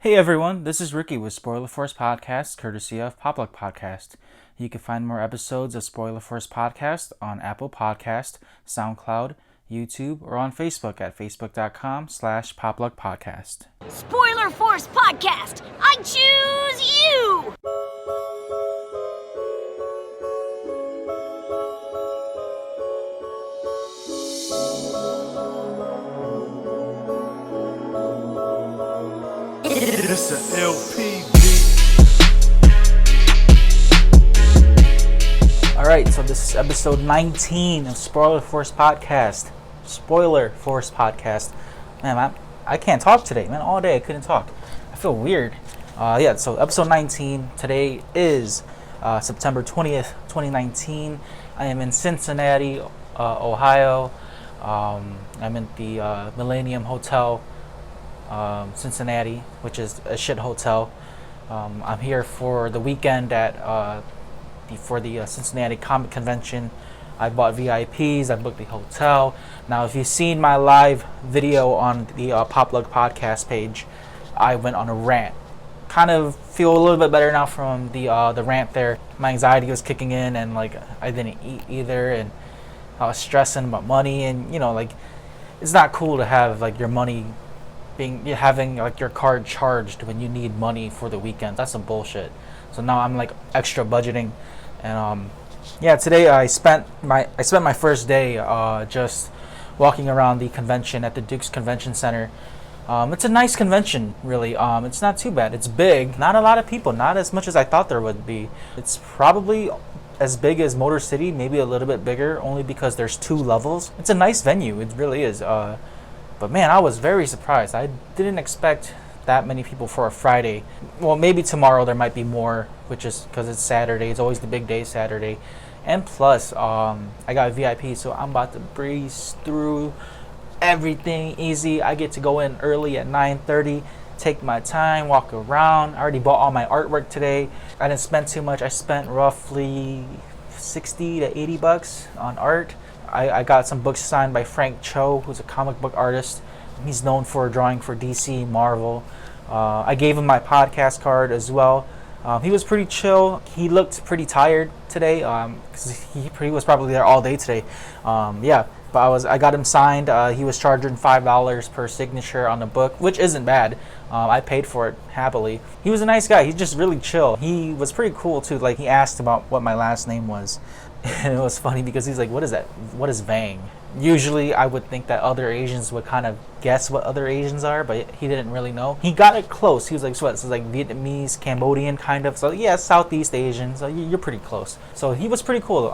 Hey everyone, this is Ricky with Spoiler Force Podcast, courtesy of Popluck Podcast. You can find more episodes of Spoiler Force Podcast on Apple Podcast, SoundCloud, YouTube, or on Facebook at facebook.com/popluckpodcast. Spoiler Force Podcast, I choose you! It's an LP Alright, so this is episode 19 of Spoiler Force Podcast. Spoiler Force Podcast. Man, I can't talk today, man. All day I couldn't talk. I feel weird. So episode 19. Today is September 20th, 2019. I am in Cincinnati, Ohio. I'm in the Millennium Hotel, Cincinnati, which is a shit hotel. I'm here for the weekend for the Cincinnati Comic Convention. I bought VIPs, I booked the hotel. Now, if you've seen my live video on the Popluck Podcast page, I went on a rant. Kind of feel a little bit better now from the rant there. My anxiety was kicking in, and like I didn't eat either, and I was stressing about money, and it's not cool to have like your money having like your card charged when you need money for the weekend. That's some bullshit. So now I'm like extra budgeting, and today I spent my first day just walking around the convention at the Duke's Convention Center. It's a nice convention, really. It's not too bad. It's big. Not a lot of people. Not as much as I thought there would be. It's probably as big as Motor City, maybe a little bit bigger, only because there's 2 levels. It's a nice venue. It really is. But man, I was very surprised. I didn't expect that many people for a Friday. Well, maybe tomorrow there might be more, which is because it's Saturday. It's always the big day, Saturday. And plus, I got VIP, so I'm about to breeze through everything easy. I get to go in early at 9:30, take my time, walk around. I already bought all my artwork today. I didn't spend too much. I spent roughly $60 to $80 on art. I got some books signed by Frank Cho, who's a comic book artist. He's known for drawing for DC, Marvel. I gave him my podcast card as well. He was pretty chill. He looked pretty tired today, because he was probably there all day today. But I got him signed. He was charging $5 per signature on the book, which isn't bad. I paid for it happily. He was a nice guy. He's just really chill. He was pretty cool too. Like, he asked about what my last name was. And it was funny because he's like, what is that? What is Vang? Usually I would think that other Asians would kind of guess what other Asians are, but he didn't really know. He got it close. He was like, what? So it's like Vietnamese, Cambodian kind of. So yeah, Southeast Asian. So you're pretty close. So he was pretty cool.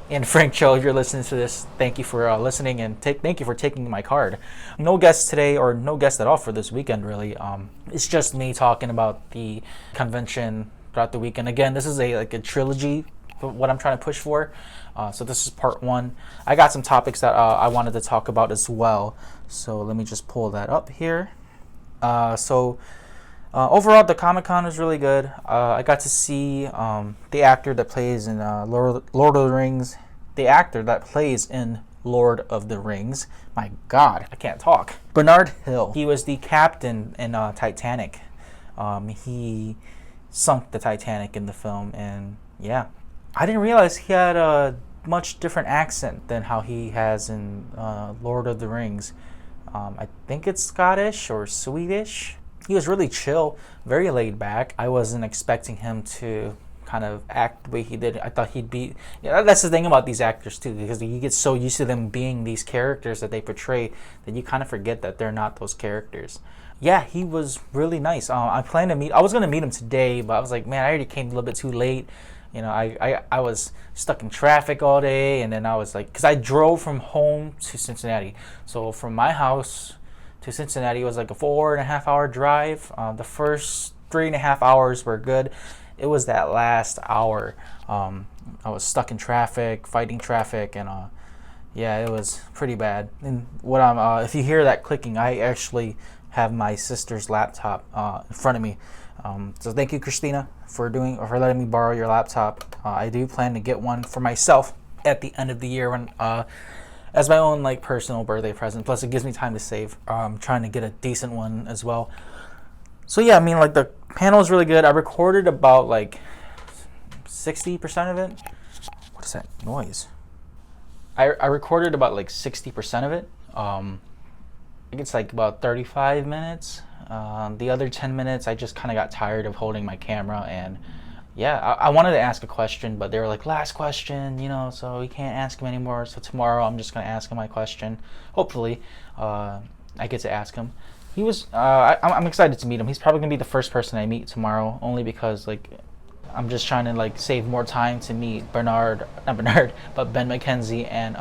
And Frank Cho, if you're listening to this, thank you for listening, and thank you for taking my card. No guests today, or no guests at all for this weekend, really. It's just me talking about the convention throughout the weekend. Again, this is a trilogy, what I'm trying to push for. So this is part 1. I got some topics that I wanted to talk about as well. So let me just pull that up here. Overall, the Comic-Con was really good. I got to see the actor that plays in Lord of the Rings. The actor that plays in Lord of the Rings. My God, I can't talk. Bernard Hill. He was the captain in Titanic. He sunk the Titanic in the film, and yeah. I didn't realize he had a much different accent than how he has in Lord of the Rings. I think it's Scottish or Swedish. He was really chill, very laid back. I wasn't expecting him to kind of act the way he did. I thought he'd be... that's the thing about these actors too, because you get so used to them being these characters that they portray that you kind of forget that they're not those characters. Yeah, he was really nice. I was going to meet him today, but I was like, man, I already came a little bit too late. I was stuck in traffic all day, and then I was like, because I drove from home to Cincinnati. So from my house to Cincinnati, it was like a 4.5 hour drive. The first 3.5 hours were good. It was that last hour. I was stuck in traffic, fighting traffic, and it was pretty bad. And if you hear that clicking, I actually have my sister's laptop in front of me. So thank you, Christina, for letting me borrow your laptop. I do plan to get one for myself at the end of the year when as my own personal birthday present. Plus, it gives me time to save. I'm trying to get a decent one as well. So yeah, I mean, like, the panel is really good. I recorded about like 60% of it. What is that noise? I recorded about like 60% of it. I think it's like about 35 minutes. The other 10 minutes, I just kind of got tired of holding my camera, and yeah, I wanted to ask a question, but they were like, last question, so we can't ask him anymore. So tomorrow I'm just going to ask him my question. Hopefully, I get to ask him. He was, I'm excited to meet him. He's probably going to be the first person I meet tomorrow, only because, like, I'm just trying to, like, save more time to meet Ben McKenzie and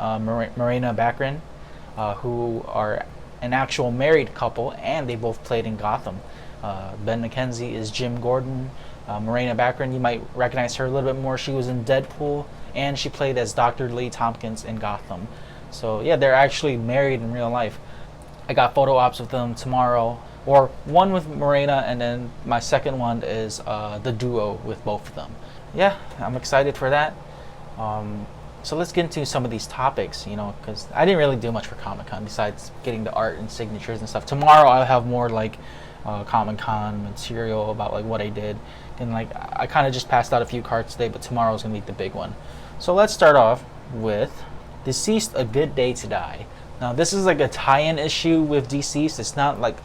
Marina Baccarin, who are an actual married couple, and they both played in Gotham. Ben McKenzie is Jim Gordon. Marina Baccarin, you might recognize her a little bit more. She was in Deadpool, and she played as Dr. Lee Tompkins in Gotham. So yeah, they're actually married in real life. I got photo ops with them tomorrow, or one with Morena, and then my second one is the duo with both of them. Yeah, I'm excited for that. So let's get into some of these topics, because I didn't really do much for Comic-Con besides getting the art and signatures and stuff. Tomorrow I'll have more like Comic-Con material about like what I did, and like I kind of just passed out a few cards today, but tomorrow's gonna be the big one. So let's start off with DCeased: A Good Day to Die. Now this is like a tie-in issue with DCeased. It's not like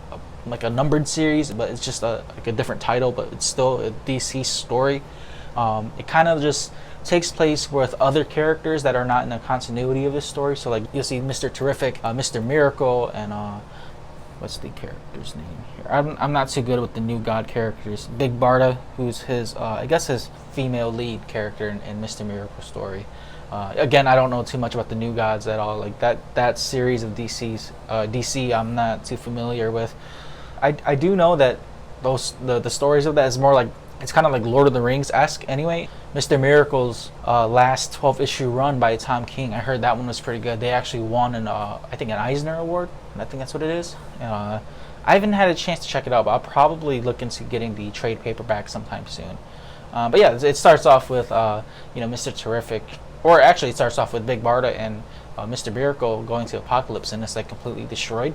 a numbered series, but it's just like a different title, but it's still a DCeased story. It kind of just takes place with other characters that are not in the continuity of this story. So like you'll see Mr. Terrific, Mr. Miracle, and what's the character's name here? I'm not too good with the New God characters. Big Barda, who's his I guess his female lead character in Mr. Miracle story. Again, I don't know too much about the New Gods at all. Like that series of DC, I'm not too familiar with. I do know that the stories of that is more like, it's kind of like Lord of the Rings-esque anyway. Mr. Miracle's last 12-issue run by Tom King, I heard that one was pretty good. They actually won I think an Eisner Award. I think that's what it is. I haven't had a chance to check it out, but I'll probably look into getting the trade paperback sometime soon. But yeah, it starts off with Mr. Terrific, or actually it starts off with Big Barda and Mr. Miracle going to Apocalypse, and it's like completely destroyed.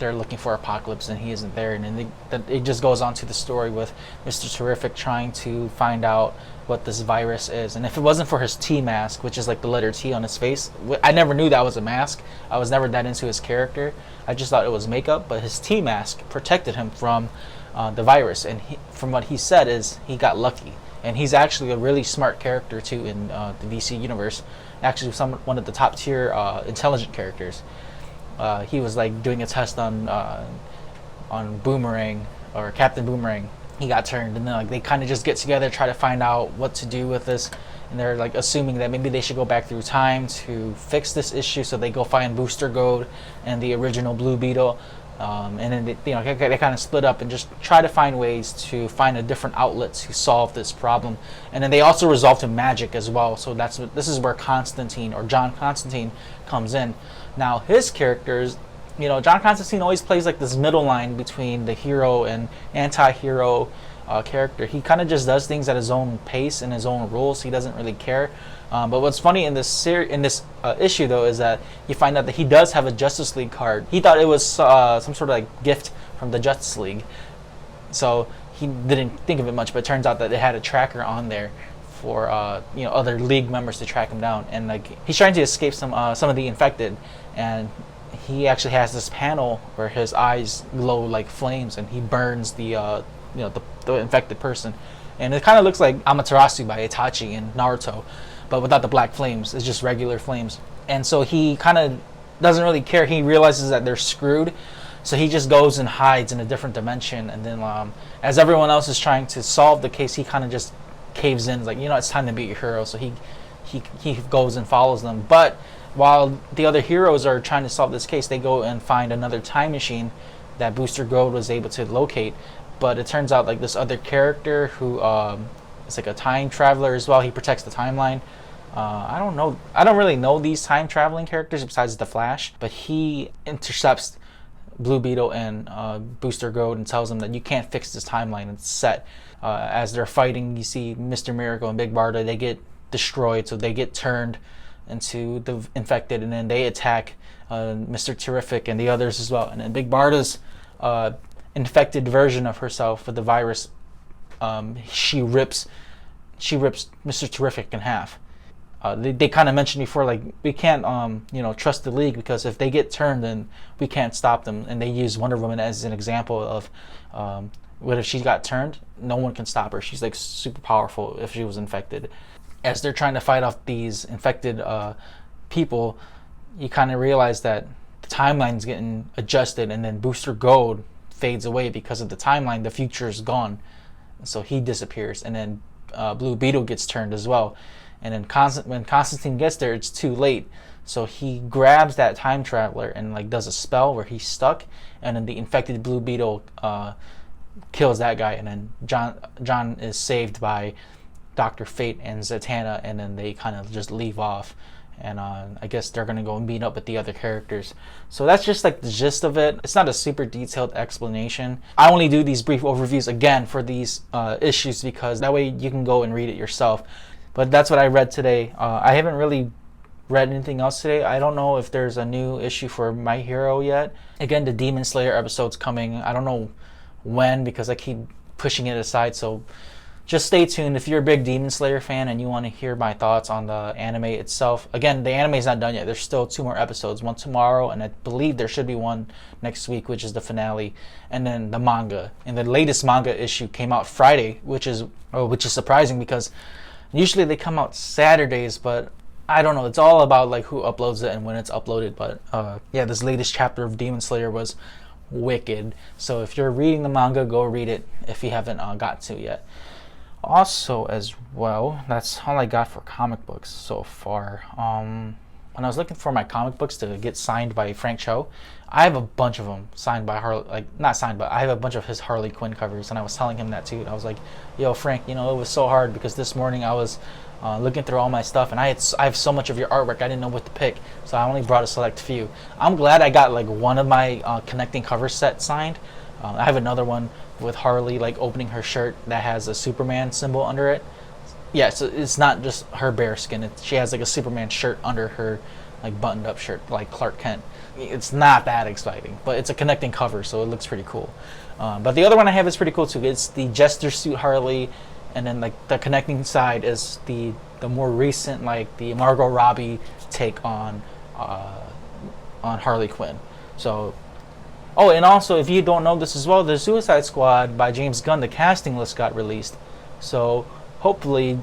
They're looking for Apocalypse and he isn't there, and then it just goes on to the story with Mr. Terrific trying to find out what this virus is. And if it wasn't for his T mask, which is like the letter T on his face, I never knew that was a mask. I was never that into his character. I just thought it was makeup, but his T mask protected him from the virus, and from what he said is he got lucky. And he's actually a really smart character too in the DC universe. Actually, one of the top tier intelligent characters. He was like doing a test on Boomerang, or Captain Boomerang. He got turned, and then like they kind of just get together, try to find out what to do with this, and they're like assuming that maybe they should go back through time to fix this issue. So they go find Booster Gold and the original Blue Beetle, and then they kind of split up and just try to find ways to find a different outlet to solve this problem. And then they also resolve to magic as well. So this is where Constantine, or John Constantine, comes in. Now his characters, John Constantine always plays like this middle line between the hero and anti-hero character. He kind of just does things at his own pace and his own rules. He doesn't really care. But what's funny in this issue though is that you find out that he does have a Justice League card. He thought it was some sort of like gift from the Justice League, so he didn't think of it much. But it turns out that it had a tracker on there for other League members to track him down, and like he's trying to escape some of the infected, and he actually has this panel where his eyes glow like flames, and he burns the infected person, and it kind of looks like Amaterasu by Itachi in Naruto, but without the black flames. It's just regular flames. And so he kind of doesn't really care. He realizes that they're screwed, so he just goes and hides in a different dimension, and then as everyone else is trying to solve the case, he kind of just caves in, like, it's time to be your hero. So he goes and follows them. But while the other heroes are trying to solve this case, they go and find another time machine that Booster Gold was able to locate. But it turns out like this other character who is like a time traveler as well. He protects the timeline. I don't really know these time traveling characters besides the Flash, but he intercepts Blue Beetle and Booster Gold and tells them that you can't fix this timeline. It's set. As they're fighting, you see Mr. Miracle and Big Barda, they get destroyed, so they get turned into the infected, and then they attack Mr. Terrific and the others as well. And then Big Barda's infected version of herself with the virus, she rips Mr. Terrific in half. They kind of mentioned before, like, we can't trust the League, because if they get turned, then we can't stop them. And they use Wonder Woman as an example of what if she got turned, no one can stop her. She's like super powerful if she was infected. As they're trying to fight off these infected people, you kind of realize that the timeline's getting adjusted, and then Booster Gold fades away because of the timeline. The future is gone, so he disappears, and then Blue Beetle gets turned as well. And then when Constantine gets there, it's too late. So he grabs that time traveler and like does a spell where he's stuck, and then the infected Blue Beetle kills that guy, and then John is saved by Dr. Fate and Zatanna, and then they kind of just leave off. And I guess they're going to go and meet up with the other characters. So that's just like the gist of it. It's not a super detailed explanation. I only do these brief overviews again for these issues, because that way you can go and read it yourself. But that's what I read today. I haven't really read anything else today. I don't know if there's a new issue for My Hero yet. Again, the Demon Slayer episode's coming. I don't know when, because I keep pushing it aside. So just stay tuned. If you're a big Demon Slayer fan and you want to hear my thoughts on the anime itself, again, the anime's not done yet. There's still 2 more episodes, one tomorrow, and I believe there should be one next week, which is the finale, and then the manga. And the latest manga issue came out Friday, which is surprising, because usually they come out Saturdays, but I don't know. It's all about like who uploads it and when it's uploaded. But yeah, this latest chapter of Demon Slayer was wicked. So if you're reading the manga, go read it if you haven't got to yet. Also, as well, that's all I got for comic books so far. When I was looking for my comic books to get signed by Frank Cho, I have a bunch of them signed by Harley, like not signed, but I have a bunch of his Harley Quinn covers, and I was telling him that too. I was like, "Yo, Frank, it was so hard, because this morning I was looking through all my stuff, and I have so much of your artwork, I didn't know what to pick, so I only brought a select few." I'm glad I got like one of my connecting cover set signed. I have another one with Harley like opening her shirt that has a Superman symbol under it. Yeah, so it's not just her bare skin. She has like a Superman shirt under her like buttoned up shirt, like Clark Kent. It's not that exciting, but it's a connecting cover, so it looks pretty cool. But the other one I have is pretty cool too. It's the Jester suit Harley, and then like the connecting side is the more recent, like the Margot Robbie take on Harley Quinn. So, oh, and also if you don't know this as well, the Suicide Squad by James Gunn, the casting list got released. So hopefully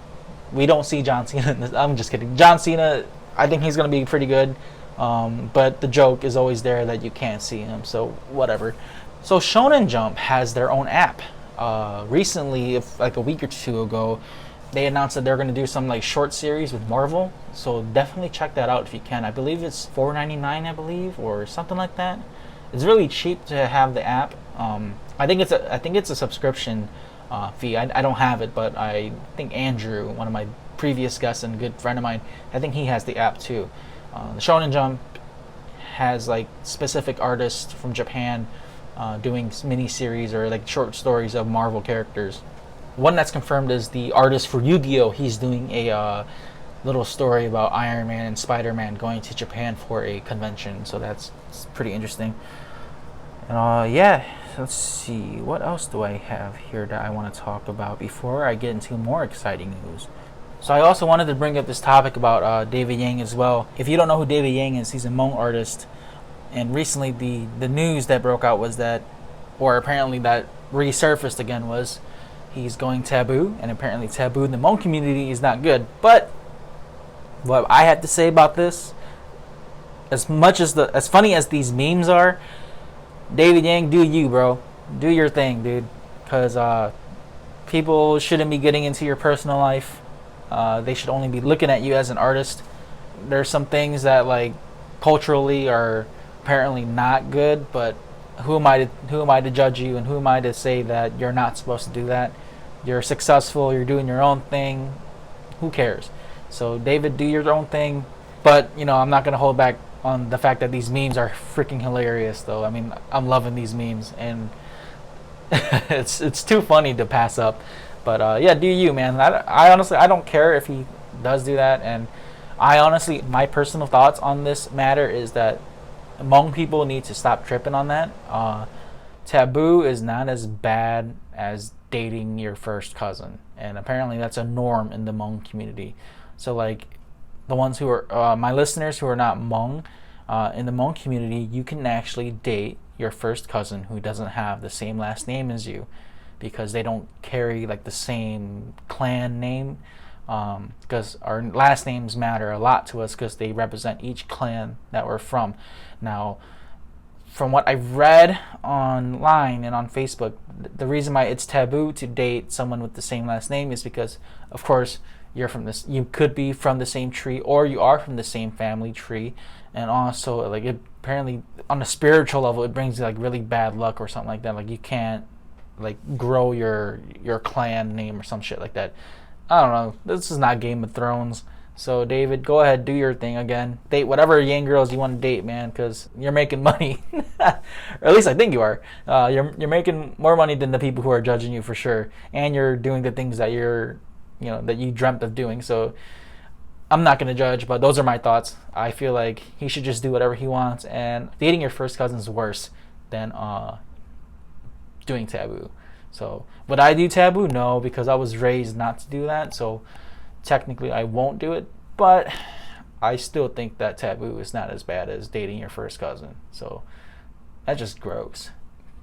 we don't see John Cena. I'm just kidding. John Cena, I think he's going to be pretty good. But the joke is always there that you can't see him, so whatever. So Shonen Jump has their own app. Recently, like a week or 2 ago, they announced that they're going to do some like short series with Marvel. So definitely check that out if you can. I believe it's $4.99, I believe, or something like that. It's really cheap to have the app. I think it's a subscription fee. I don't have it, but I think Andrew, one of my previous guests and a good friend of mine, I think he has the app too. The Shonen Jump has like specific artists from Japan doing mini series or like short stories of Marvel characters. One that's confirmed is the artist for Yu-Gi-Oh! He's doing a little story about Iron Man and Spider-Man going to Japan for a convention, so that's pretty interesting. And yeah, let's see, what else do I have here that I want to talk about before I get into more exciting news? So I also wanted to bring up this topic about David Yang as well. If you don't know who David Yang is, he's a Hmong artist. And recently the news that broke out was that, or apparently that resurfaced again, was he's going taboo. And apparently taboo in the Hmong community is not good. But what I had to say about this, as funny as these memes are, David Yang, do you, bro. Do your thing, dude. Because people shouldn't be getting into your personal life. They should only be looking at you as an artist. There's some things that like culturally are apparently not good, but who am I to judge you, and who am I to say that you're not supposed to do that? You're successful, you're doing your own thing. Who cares? So David, do your own thing. But I'm not gonna hold back on the fact that these memes are freaking hilarious though. I mean, I'm loving these memes, and it's too funny to pass up. But yeah, do you, man. I honestly, I don't care if he does do that. And I honestly, my personal thoughts on this matter is that Hmong people need to stop tripping on that. taboo is not as bad as dating your first cousin, and apparently that's a norm in the Hmong community. So like the ones who are my listeners who are not Hmong, in the Hmong community, you can actually date your first cousin who doesn't have the same last name as you, because they don't carry like the same clan name. Because our last names matter a lot to us because they represent each clan that we're from. Now, from what I've read online and on Facebook, the reason why it's taboo to date someone with the same last name is because, of course, you could be from the same tree, or you are from the same family tree, and also like apparently on a spiritual level it brings you like really bad luck or something like that. Like you can't like grow your clan name or some shit like that. I don't know. This is not Game of Thrones. So David, go ahead, do your thing again. Date whatever Yang girls you want to date, man, because you're making money. Or at least I think you are. You're making more money than the people who are judging you for sure, and you're doing the things that that you dreamt of doing. So I'm not gonna judge, but those are my thoughts. I feel like he should just do whatever he wants, and dating your first cousin is worse than doing taboo. So would I do taboo? No, because I was raised not to do that. So technically I won't do it, but I still think that taboo is not as bad as dating your first cousin. So that's just gross.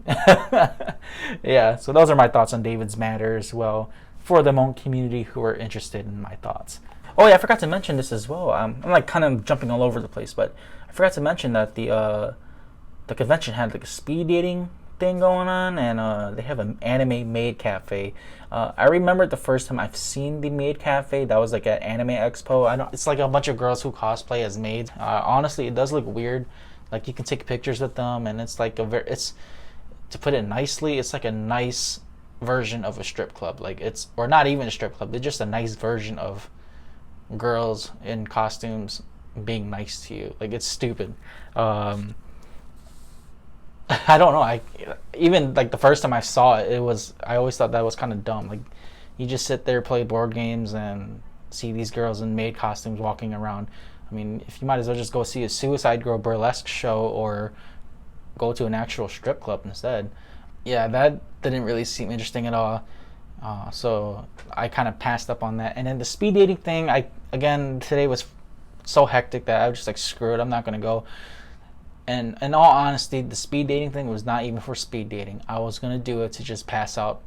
Yeah, so those are my thoughts on David's matter as well, for the Hmong community who are interested in my thoughts. Oh yeah, I forgot to mention this as well. I'm like kind of jumping all over the place, but I forgot to mention that the convention had like a speed dating thing going on, and they have an anime maid cafe. I remember the first time I've seen the maid cafe, that was like at Anime Expo. It's like a bunch of girls who cosplay as maids. Honestly, it does look weird. Like you can take pictures with them, and it's like it's, to put it nicely, it's like a nice version of a strip club. Like or not even a strip club. It's just a nice version of girls in costumes being nice to you. Like it's stupid. I don't know. Even like the first time I saw it, I always thought that was kind of dumb. Like you just sit there, play board games, and see these girls in maid costumes walking around. I mean, if you might as well just go see a Suicide Girl burlesque show or go to an actual strip club instead. Yeah, that didn't really seem interesting at all. So I kind of passed up on that. And then the speed dating thing, today was so hectic that I was just like, screw it, I'm not gonna go. And in all honesty, the speed dating thing was not even for speed dating. I was going to do it to just pass out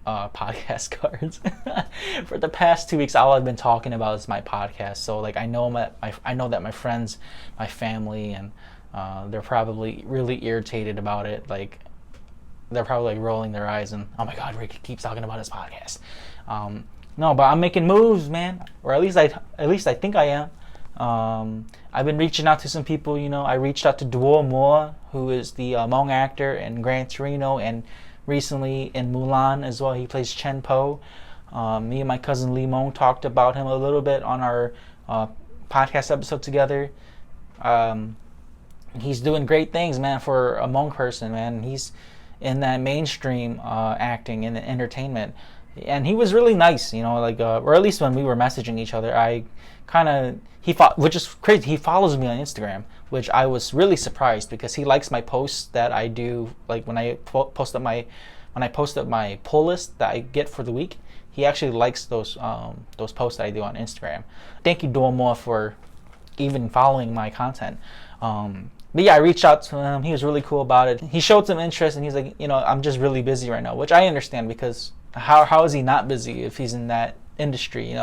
podcast cards. For the past 2 weeks, all I've been talking about is my podcast. So like I know that my friends, my family, and they're probably really irritated about it. Like they're probably like rolling their eyes and, oh my God, Rick keeps talking about his podcast. No, but I'm making moves, man. Or at least I think I am. I've been reaching out to some people. I reached out to Duo Moa, who is the Hmong actor in Gran Torino and recently in Mulan as well. He plays Chen Po. Me and my cousin Lee Mong talked about him a little bit on our podcast episode together. He's doing great things, man, for a Hmong person, man. He's in that mainstream acting and entertainment. And he was really nice, or at least when we were messaging each other, which is crazy. He follows me on Instagram, which I was really surprised because he likes my posts that I do. Like when I post up my pull list that I get for the week, he actually likes those posts that I do on Instagram. Thank you, Duomo, for even following my content. But yeah, I reached out to him. He was really cool about it. He showed some interest, and he's like, I'm just really busy right now, which I understand because how is he not busy if he's in that industry?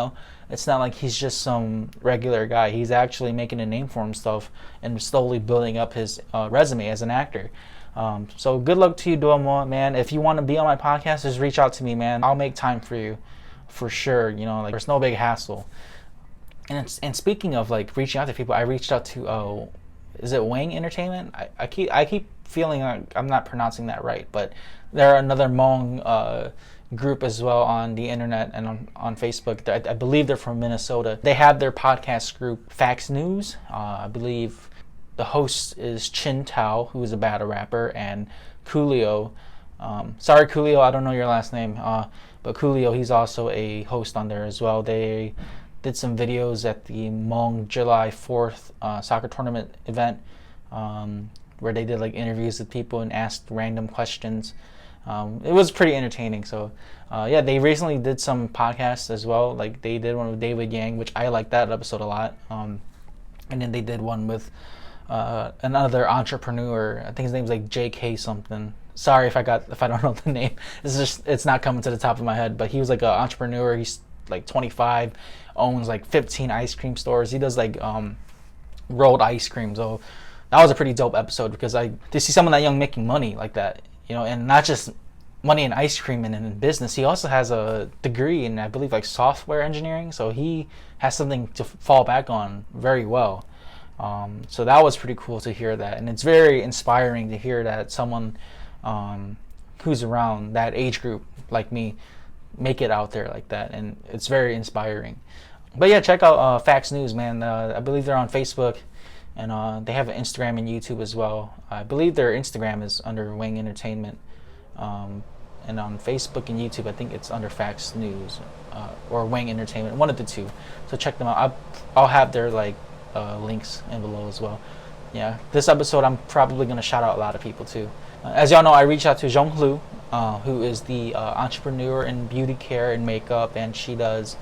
It's not like he's just some regular guy. He's actually making a name for himself and slowly building up his resume as an actor. So good luck to you, Duomo, man. If you want to be on my podcast, just reach out to me, man. I'll make time for you, for sure. There's no big hassle. And speaking of like reaching out to people, I reached out to is it Wang Entertainment? I keep feeling like I'm not pronouncing that right, but they're another Hmong group as well on the internet and on Facebook. I believe they're from Minnesota. They have their podcast group, Fax News. I believe the host is Chin Tao, who is a battle rapper, and Coolio. Sorry, Coolio, I don't know your last name, but Coolio, he's also a host on there as well. They did some videos at the Hmong July 4th soccer tournament event. where they did like interviews with people and asked random questions. It was pretty entertaining. So yeah, they recently did some podcasts as well. Like they did one with David Yang, which I liked that episode a lot. And then they did one with another entrepreneur. I think his name's like J.K. something. Sorry if I don't know the name. It's not coming to the top of my head. But he was like an entrepreneur. He's like 25, owns like 15 ice cream stores. He does like rolled ice cream. So that was a pretty dope episode because to see someone that young making money like that, you know, and not just money in ice cream and in business. He also has a degree in, I believe, like software engineering. So he has something to fall back on very well. So that was pretty cool to hear that, and it's very inspiring to hear that someone who's around that age group like me make it out there like that, and it's very inspiring. But yeah, check out Fax News, man. I believe they're on Facebook, and they have an Instagram and YouTube as well. I believe their Instagram is under Wing Entertainment, and on Facebook and YouTube I think it's under Fax News or Wing Entertainment, one of the two. So check them out. I'll have their like links in below as well. Yeah, this episode I'm probably going to shout out a lot of people too. As y'all know, I reached out to Jong Lu, who is the entrepreneur in beauty care and makeup, and she does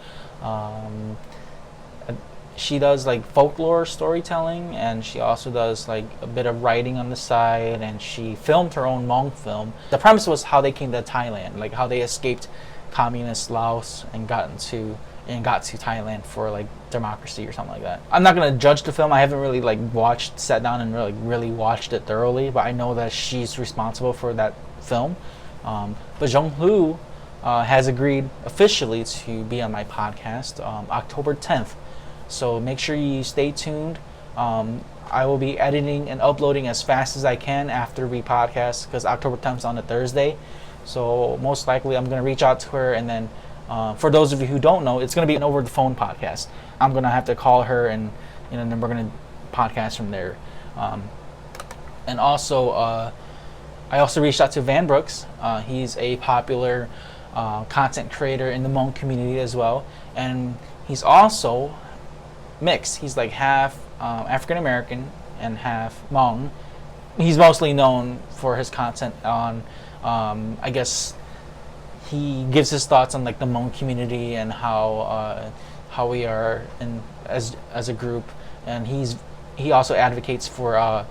like folklore storytelling, and she also does like a bit of writing on the side, and she filmed her own Hmong film. The premise was how they came to Thailand, like how they escaped communist Laos and got to Thailand for like democracy or something like that. I'm not gonna judge the film. I haven't really like sat down and really watched it thoroughly, but I know that she's responsible for that film. But Jong Lu has agreed officially to be on my podcast October 10th. So make sure you stay tuned. I will be editing and uploading as fast as I can after we podcast, because October 10th is on a Thursday. So most likely I'm going to reach out to her, and then for those of you who don't know, it's going to be an over the phone podcast. I'm going to have to call her, and then we're going to podcast from there. And also, I also reached out to Van Brooks. He's a popular content creator in the Hmong community as well, and he's also mixed. He's like half African American and half Hmong. He's mostly known for his content on, I guess, he gives his thoughts on like the Hmong community and how we are as a group, and he also advocates for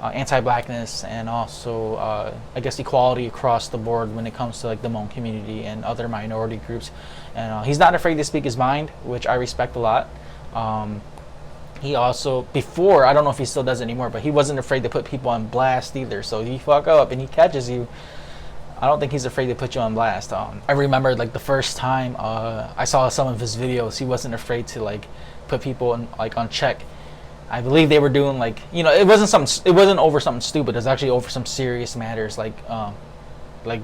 anti-blackness and also I guess equality across the board when it comes to like the Hmong community and other minority groups, and he's not afraid to speak his mind, which I respect a lot. He also, before, I don't know if he still does it anymore, but he wasn't afraid to put people on blast either. So if you fuck up and he catches you, I don't think he's afraid to put you on blast. I remember like the first time I saw some of his videos, he wasn't afraid to like put people on check. I believe they were doing like, it wasn't over something stupid. It was actually over some serious matters, like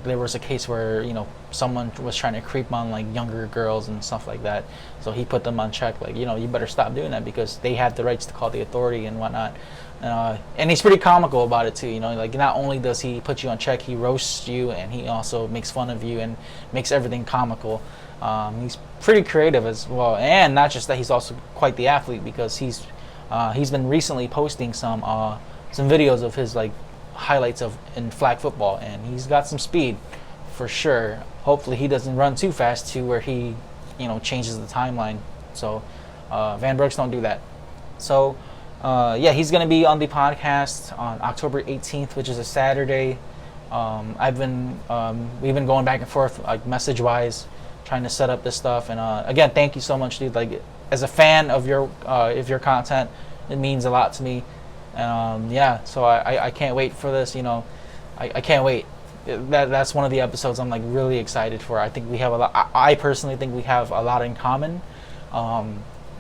there was a case where someone was trying to creep on like younger girls and stuff like that, so he put them on check, like you better stop doing that because they have the rights to call the authority and whatnot. And he's pretty comical about it too, like not only does he put you on check, he roasts you, and he also makes fun of you and makes everything comical. He's pretty creative as well, and not just that, he's also quite the athlete, because he's been recently posting some videos of his like highlights in flag football, and he's got some speed for sure. Hopefully he doesn't run too fast to where he changes the timeline. So Van Brooks, don't do that. So yeah, he's gonna be on the podcast on October 18th, which is a Saturday. We've been going back and forth like message wise, trying to set up this stuff, and again, thank you so much, dude. Like, as a fan of your content, it means a lot to me. Yeah, so I can't wait for this. I can't wait. That's one of the episodes I'm like really excited for. I think we have a lot. I personally think we have a lot in common.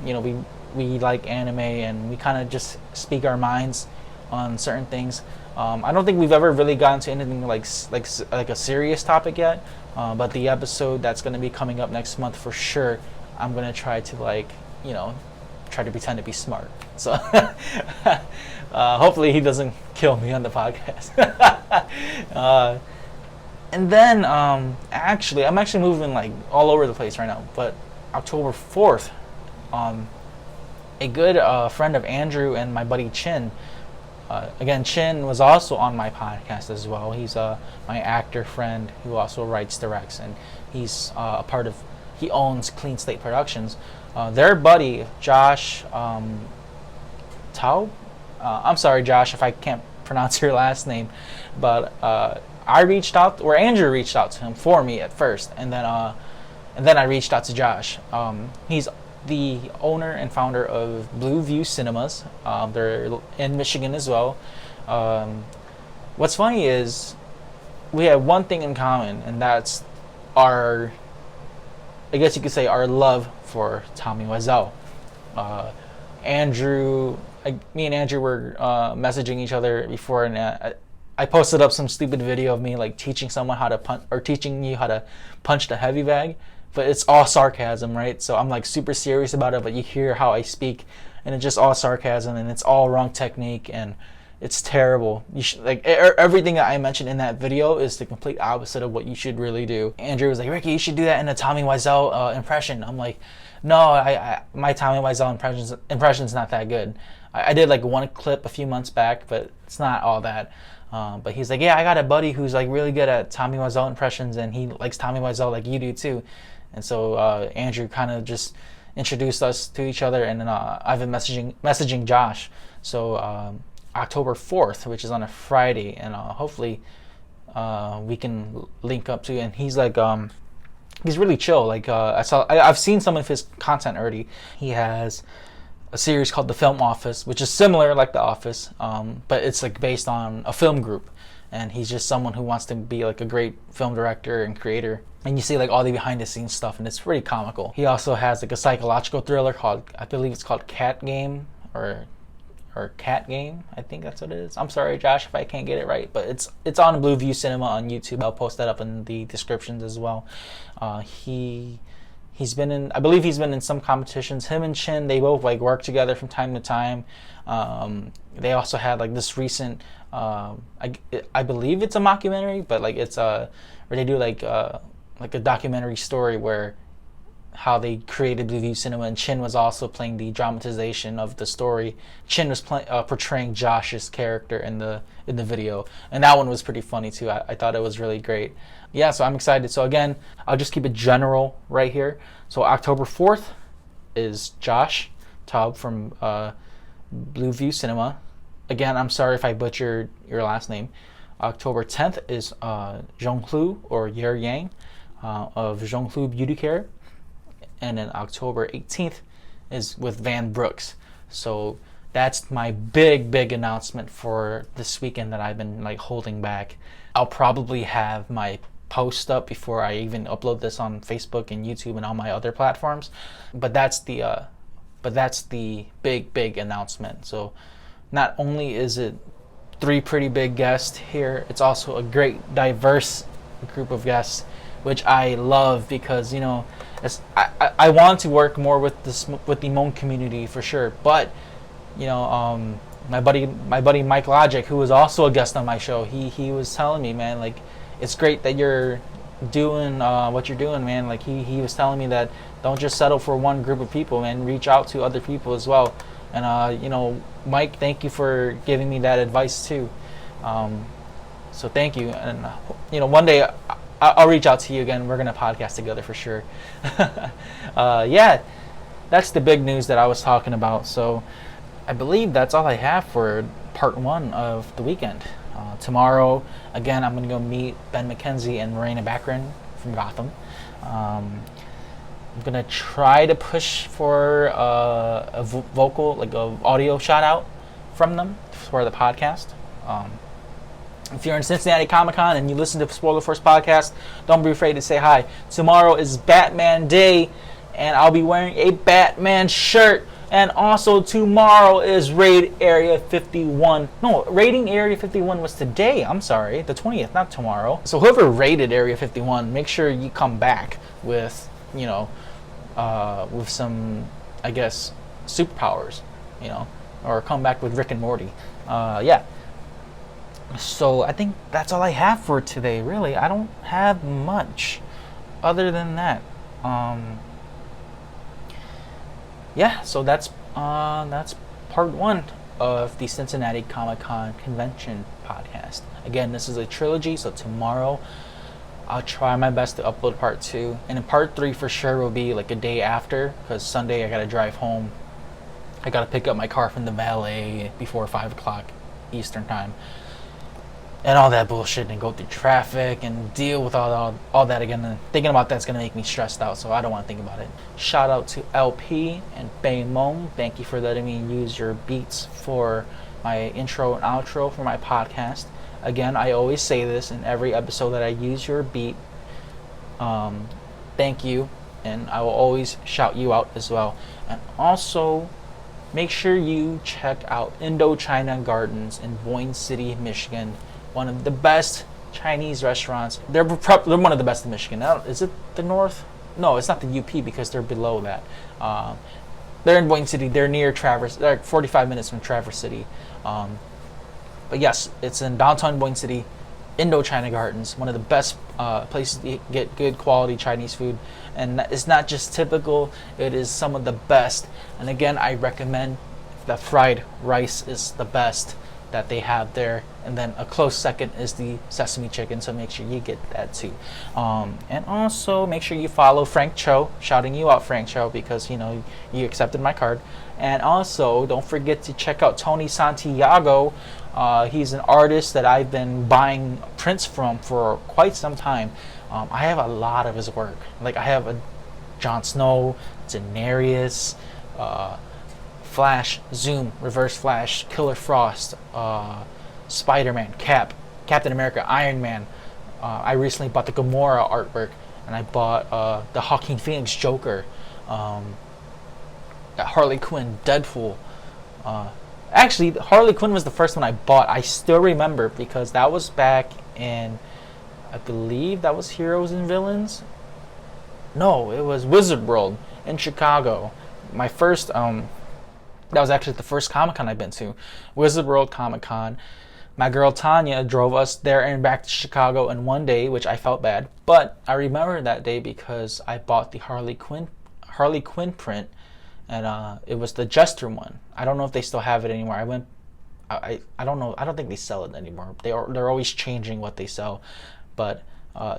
We like anime, and we kind of just speak our minds on certain things. I don't think we've ever really gotten to anything like a serious topic yet. But the episode that's going to be coming up next month for sure, I'm going to try to try to pretend to be smart. So hopefully he doesn't kill me on the podcast. And then I'm actually moving like all over the place right now. But October 4th, a good friend of Andrew and my buddy Chin, Again, Chin was also on my podcast as well. He's my actor friend who also writes, directs, and he's a part of. He owns Clean Slate Productions. Their buddy Josh Tao. I'm sorry, Josh, if I can't pronounce your last name, but I reached out, or Andrew reached out to him for me at first, and then I reached out to Josh. He's the owner and founder of Blue View Cinemas. They're in Michigan as well. What's funny is we have one thing in common, and that's our, I guess you could say, our love for Tommy Wiseau. Me and Andrew were messaging each other before, and I posted up some stupid video of me like teaching someone how to punch, or teaching you how to punch the heavy bag, but it's all sarcasm, right? So I'm like super serious about it, but you hear how I speak, and it's just all sarcasm, and it's all wrong technique, and it's terrible. You should, like, everything that I mentioned in that video is the complete opposite of what you should really do. Andrew was like, Ricky, you should do that in a Tommy Wiseau impression. I'm like, no, my Tommy Wiseau impression's not that good. I did like one clip a few months back, but it's not all that. But he's like, yeah, I got a buddy who's like really good at Tommy Wiseau impressions, and he likes Tommy Wiseau like you do too. And so Andrew kind of just introduced us to each other, and then I've been messaging Josh. So October 4th, which is on a Friday, and hopefully we can link up too. And he's like, he's really chill. Like I've seen some of his content already. He has a series called The Film Office, which is similar like The Office, but it's like based on a film group, and he's just someone who wants to be like a great film director and creator, and you see like all the behind the scenes stuff, and it's pretty comical. He also has like a psychological thriller called, I believe it's called Cat Game, or Cat Game, I think that's what it is. I'm sorry, Josh, if I can't get it right, but it's on Blue View Cinema on YouTube. I'll post that up in the descriptions as well. He's been in, I believe he's been in some competitions. Him and Chin, they both like work together from time to time. They also had like this recent, I believe it's a mockumentary, but like it's where they do like a documentary story where how they created Blue View Cinema, and Chin was also playing the dramatization of the story. Chin was portraying Josh's character in the video, and that one was pretty funny too. I thought it was really great. Yeah, so I'm excited. So again, I'll just keep it general right here. So October 4th is Josh Taub from Blue View Cinema. Again, I'm sorry if I butchered your last name. October 10th is Zhonghu, or Yer Yang, of Zhonghu Beauty Care. And then October 18th is with Van Brooks. So that's my big announcement for this weekend that I've been like holding back. I'll probably have my post up before I even upload this on Facebook and YouTube and all my other platforms. But that's the big announcement. So not only is it 3 pretty big guests here, it's also a great diverse group of guests, which I love, because you know, I want to work more with the Hmong community for sure. But you know, my buddy Mike Logic, who was also a guest on my show, he was telling me, man, like, it's great that you're doing what you're doing, man. Like he was telling me that don't just settle for one group of people, man. Reach out to other people as well. And you know, Mike, thank you for giving me that advice too. So thank you. And you know, one day I'll reach out to you again. We're gonna podcast together for sure. Yeah, that's the big news that I was talking about. So I believe that's all I have for part 1 of the weekend. Tomorrow, again, I'm gonna go meet Ben McKenzie and Marina Baccarin from Gotham. I'm gonna try to push for a vocal, like a audio shout out from them for the podcast. If you're in Cincinnati Comic Con and you listen to Spoiler Force podcast, don't be afraid to say hi. Tomorrow is Batman Day, and I'll be wearing a Batman shirt. And also tomorrow is Raid Area 51. No, Raiding Area 51 was today. I'm sorry, the 20th, not tomorrow. So whoever raided Area 51, make sure you come back with, you know, with some, I guess, superpowers, you know, or come back with Rick and Morty. Yeah. So I think that's all I have for today, really. I don't have much other than that. Yeah, so that's part 1. of the Cincinnati Comic Convention podcast. Again, this is a trilogy, so tomorrow I'll try my best to upload part 2, and then part 3 for sure will be like a day after, because Sunday I gotta drive home. I gotta pick up my car from the valet before 5 o'clock Eastern time, and all that bullshit, and go through traffic and deal with all that again. And thinking about that's gonna make me stressed out, so I don't want to think about it. Shout out to LP and Hmoob. Thank you for letting me use your beats for my intro and outro for my podcast. Again, I always say this in every episode that I use your beat. Thank you, and I will always shout you out as well. And also, make sure you check out Indochina Gardens in Boyne City, Michigan. One of the best Chinese restaurants. They're one of the best in Michigan. Is it the North? No, it's not the UP because they're below that. They're in Boyne City. They're near Traverse. They're like 45 minutes from Traverse City. But yes, it's in downtown Boyne City. Indochina Gardens, one of the best places to get good quality Chinese food. And it's not just typical, it is some of the best. And again, I recommend the fried rice is the best that they have there, and then a close second is the sesame chicken, so make sure you get that too. And also make sure you follow Frank Cho, shouting you out, Frank Cho, because you accepted my card. And also don't forget to check out Tony Santiago. He's an artist that I've been buying prints from for quite some time. I have a lot of his work. Like I have a Jon Snow, Daenerys, Flash, Zoom, Reverse Flash, Killer Frost, Spider-Man, Captain America, Iron Man. I recently bought the Gamora artwork, and I bought the Joaquin Phoenix Joker, Harley Quinn, Deadpool. Actually, Harley Quinn was the first one I bought. I still remember because that was back in, I believe that was Heroes and Villains. No, it was Wizard World in Chicago. My first that was actually the first Comic-Con I've been to, Wizard World Comic-Con. My girl Tanya drove us there and back to Chicago in one day, which I felt bad. But I remember that day because I bought the Harley Quinn print, and it was the Jester one. I don't know if they still have it anymore. I don't know. I don't think they sell it anymore. They're always changing what they sell, but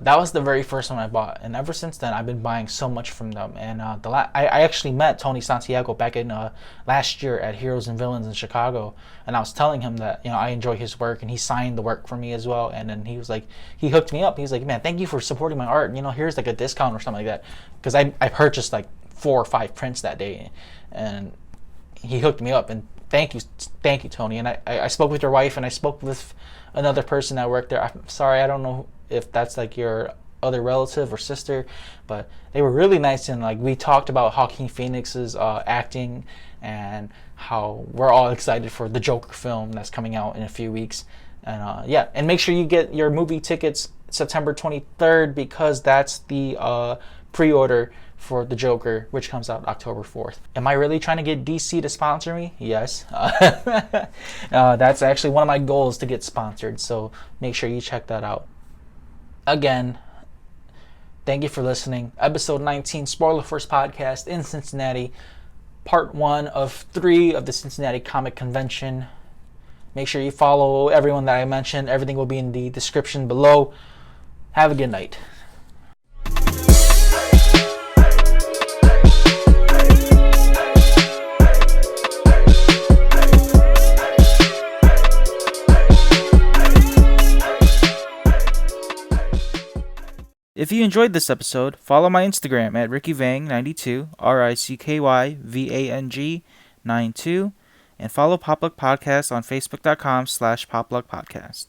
that was the very first one I bought, and ever since then I've been buying so much from them. And I actually met Tony Santiago back in last year at Heroes and Villains in Chicago, and I was telling him that I enjoy his work, and he signed the work for me as well. And then he was like, he hooked me up. He was like, man, thank you for supporting my art. Here's like a discount or something like that, because I purchased like 4 or 5 prints that day, and he hooked me up. And thank you Tony. And I spoke with your wife, and I spoke with another person that worked there. I'm sorry, I don't know if that's like your other relative or sister, but they were really nice, and like we talked about Joaquin Phoenix's acting and how we're all excited for the Joker film that's coming out in a few weeks. And yeah, and make sure you get your movie tickets September 23rd, because that's the pre-order for the Joker, which comes out October 4th. Am I really trying to get DC to sponsor me? Yes. That's actually one of my goals, to get sponsored, so make sure you check that out. Again, thank you for listening. Episode 19, Spoiler Force Podcast in Cincinnati. Part 1 of 3 of the Cincinnati Comic Convention. Make sure you follow everyone that I mentioned. Everything will be in the description below. Have a good night. If you enjoyed this episode, follow my Instagram at RickyVang92, RICKYVANG92, and follow Popluck Podcast on Facebook.com/PopluckPodcast.